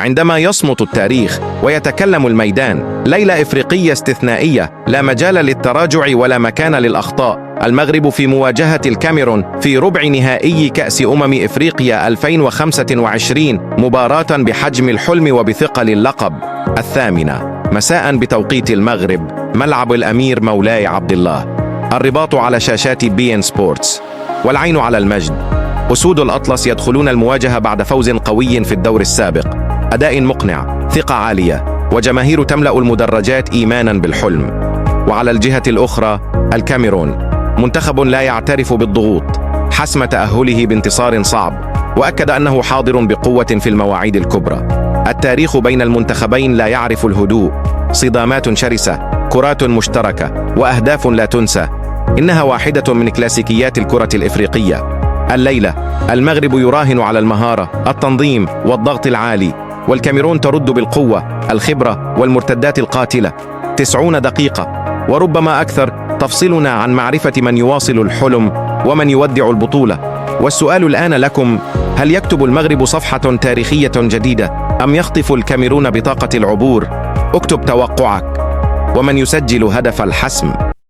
عندما يصمت التاريخ ويتكلم الميدان. ليلة إفريقية استثنائية، لا مجال للتراجع ولا مكان للأخطاء. المغرب في مواجهة الكاميرون في ربع نهائي كأس إفريقيا 2025، مباراة بحجم الحلم وبثقل اللقب. 8 مساء بتوقيت المغرب، ملعب الأمير مولاي عبد الله. الرباط على شاشات بي إن سبورتس، والعين على المجد. أسود الأطلس يدخلون المواجهة بعد فوز قوي في الدور السابق، أداء مقنع، ثقة عالية، وجماهير تملأ المدرجات إيمانا بالحلم. وعلى الجهة الأخرى الكاميرون، منتخب لا يعترف بالضغوط، حسم تأهله بانتصار صعب، وأكد أنه حاضر بقوة في المواعيد الكبرى. التاريخ بين المنتخبين لا يعرف الهدوء، صدامات شرسة، كرات مشتركة، وأهداف لا تنسى. إنها واحدة من كلاسيكيات الكرة الإفريقية. الليلة المغرب يراهن على المهارة، التنظيم والضغط العالي، والكاميرون ترد بالقوة، الخبرة والمرتدات القاتلة. 90 دقيقة وربما أكثر تفصلنا عن معرفة من يواصل الحلم ومن يودع البطولة. والسؤال الآن لكم: هل يكتب المغرب صفحة تاريخية جديدة أم يخطف الكاميرون بطاقة العبور؟ اكتب توقعك، ومن يسجل هدف الحسم.